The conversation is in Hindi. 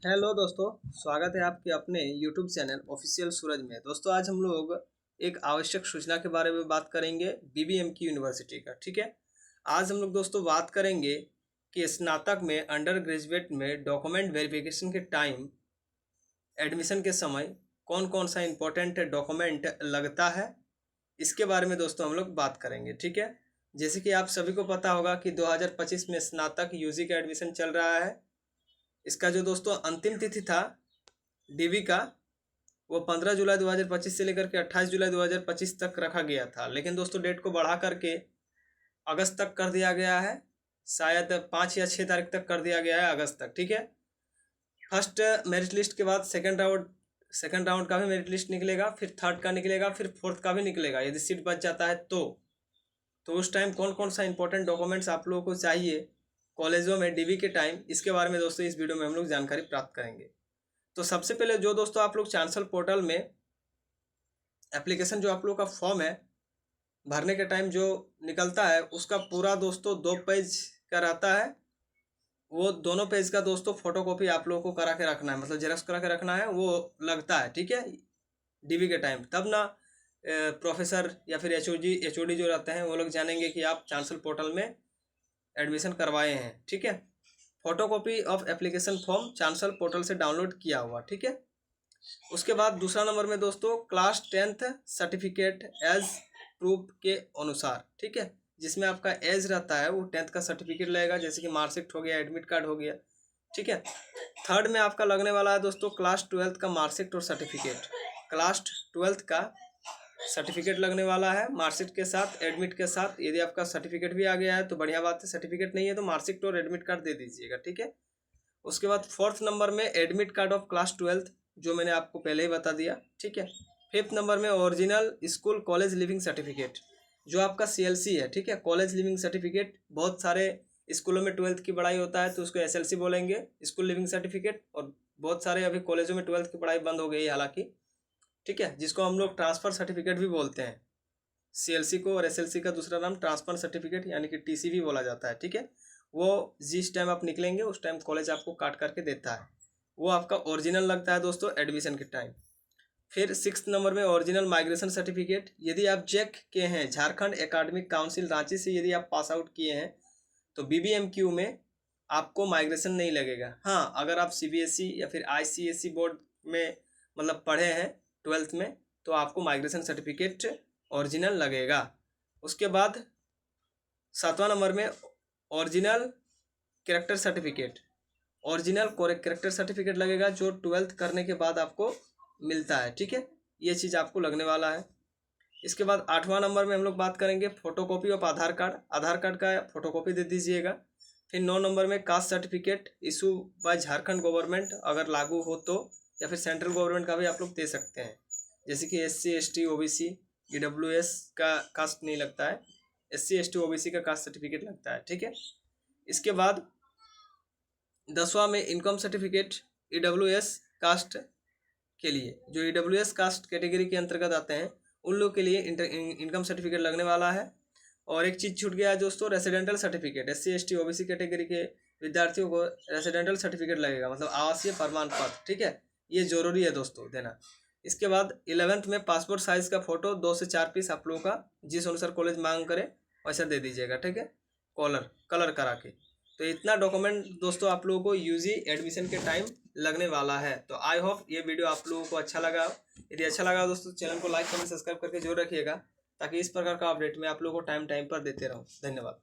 हेलो दोस्तों, स्वागत है आपके अपने यूट्यूब चैनल ऑफिशियल सूरज में। दोस्तों आज हम लोग एक आवश्यक सूचना के बारे में बात करेंगे बीबीएम की यूनिवर्सिटी का। ठीक है, आज हम लोग दोस्तों बात करेंगे कि स्नातक में अंडर ग्रेजुएट में डॉक्यूमेंट वेरिफिकेशन के टाइम एडमिशन के समय कौन कौन सा इम्पोर्टेंट डॉक्यूमेंट लगता है, इसके बारे में दोस्तों हम लोग बात करेंगे। ठीक है, जैसे कि आप सभी को पता होगा कि 2025 में स्नातक यूजी का एडमिशन चल रहा है। इसका जो दोस्तों अंतिम तिथि था डीवी का, वो 15 जुलाई 2025 से लेकर के 28 जुलाई 2025 तक रखा गया था, लेकिन दोस्तों डेट को बढ़ा करके अगस्त तक कर दिया गया है। शायद 5 या 6 तारीख तक कर दिया गया है, अगस्त तक। ठीक है, फर्स्ट मेरिट लिस्ट के बाद सेकंड राउंड का भी मेरिट लिस्ट निकलेगा, फिर थर्ड का निकलेगा, फिर फोर्थ का भी निकलेगा यदि सीट बच जाता है तो उस टाइम कौन कौन सा इंपॉर्टेंट डॉक्यूमेंट्स आप लोगों को चाहिए कॉलेजों में डीवी के टाइम, इसके बारे में दोस्तों इस वीडियो में हम लोग जानकारी प्राप्त करेंगे। तो सबसे पहले जो दोस्तों आप लोग चांसल पोर्टल में एप्लीकेशन जो आप लोग का फॉर्म है भरने के टाइम जो निकलता है, उसका पूरा दोस्तों 2 पेज का रहता है। वो दोनों पेज का दोस्तों फोटोकॉपी आप लोगों को करा के रखना है, मतलब जेरॉक्स करा के रखना है, वो लगता है। ठीक है, डीवी के टाइम तब ना प्रोफेसर या फिर एचओडी जो रहते हैं वो लोग जानेंगे कि आप चांसल पोर्टल में एडमिशन करवाए हैं। ठीक है, फोटोकॉपी ऑफ एप्लीकेशन फॉर्म चांसल पोर्टल से डाउनलोड किया हुआ। ठीक है, उसके बाद दूसरा नंबर में दोस्तों class 10th certificate as proof के अनुसार। ठीक है, जिसमें आपका एज रहता है वो 10th का सर्टिफिकेट लगेगा, जैसे कि मार्कशीट हो गया, एडमिट कार्ड हो गया। ठीक है, थर्ड में आपका लगने वाला है दोस्तों क्लास 12th का मार्कशीट और सर्टिफिकेट। क्लास 12th का सर्टिफिकेट लगने वाला है मार्कशीट के साथ, एडमिट के साथ। यदि आपका सर्टिफिकेट भी आ गया है तो बढ़िया बात है, सर्टिफिकेट नहीं है तो मार्कशीट और एडमिट कार्ड दे दीजिएगा। ठीक है, उसके बाद फोर्थ नंबर में admit card of class 12th, जो मैंने आपको पहले ही बता दिया। ठीक है, फिफ्थ नंबर में original school college leaving certificate, जो आपका CLC है। ठीक है, कॉलेज लिविंग सर्टिफिकेट। बहुत सारे स्कूलों में 12th की पढ़ाई होता है तो उसको SLC बोलेंगे, स्कूल लिविंग सर्टिफिकेट। और बहुत सारे अभी कॉलेजों में 12th की पढ़ाई बंद हो गई हालांकि। ठीक है, जिसको हम लोग ट्रांसफ़र सर्टिफिकेट भी बोलते हैं। CLC को और SLC का दूसरा नाम ट्रांसफ़र सर्टिफिकेट यानी कि TC भी बोला जाता है। ठीक है, वो जिस टाइम आप निकलेंगे उस टाइम कॉलेज आपको काट करके देता है, वो आपका ओरिजिनल लगता है दोस्तों एडमिशन के टाइम। फिर 6th नंबर में ओरिजिनल माइग्रेशन सर्टिफिकेट। यदि आप JEC के हैं, झारखंड एकेडमिक काउंसिल रांची से यदि आप पास आउट किए हैं तो BBMQ में आपको माइग्रेशन नहीं लगेगा। हाँ, अगर आप CBSE या फिर ICSE बोर्ड में मतलब पढ़े हैं 12th में तो आपको माइग्रेशन सर्टिफिकेट ओरिजिनल लगेगा। उसके बाद 7वां नंबर में original character certificate, original character certificate लगेगा, जो 12th करने के बाद आपको मिलता है। ठीक है, ये चीज़ आपको लगने वाला है। इसके बाद 8वां नंबर में हम लोग बात करेंगे photocopy of Aadhaar card. Aadhaar card का फोटोकॉपी दे दीजिएगा। फिर 9 नंबर में caste certificate issue bye Jharkhand government, अगर लागू हो तो, या फिर सेंट्रल गवर्नमेंट का भी आप लोग दे सकते हैं, जैसे कि SC ST OBC EWS का कास्ट नहीं लगता है, SC ST OBC का कास्ट सर्टिफिकेट लगता है। ठीक है, इसके बाद 10वां में इनकम सर्टिफिकेट EWS कास्ट के लिए, जो EWS कास्ट कैटेगरी के अंतर्गत आते हैं उन लोग के लिए इनकम सर्टिफिकेट लगने वाला है। और एक चीज़ छूट गया है दोस्तों, residential certificate. SC ST OBC category के विद्यार्थियों को रेसिडेंटल सर्टिफिकेट लगेगा, मतलब आवासीय प्रमाण पत्र। ठीक है, ये जरूरी है दोस्तों देना। इसके बाद 11th में पासपोर्ट साइज़ का फ़ोटो 2 से 4 पीस आप लोगों का, जिस अनुसार कॉलेज मांग करे वैसा दे दीजिएगा। ठीक है, कलर करा के। तो इतना डॉक्यूमेंट दोस्तों आप लोगों को यूजी एडमिशन के टाइम लगने वाला है। तो आई होप ये वीडियो आप लोगों को अच्छा लगा। यदि अच्छा लगा दोस्तों चैनल को लाइक कमेंट सब्सक्राइब करके जरूर रखिएगा, ताकि इस प्रकार का अपडेट मैं आप लोगों को टाइम पर देते रहूँ। धन्यवाद।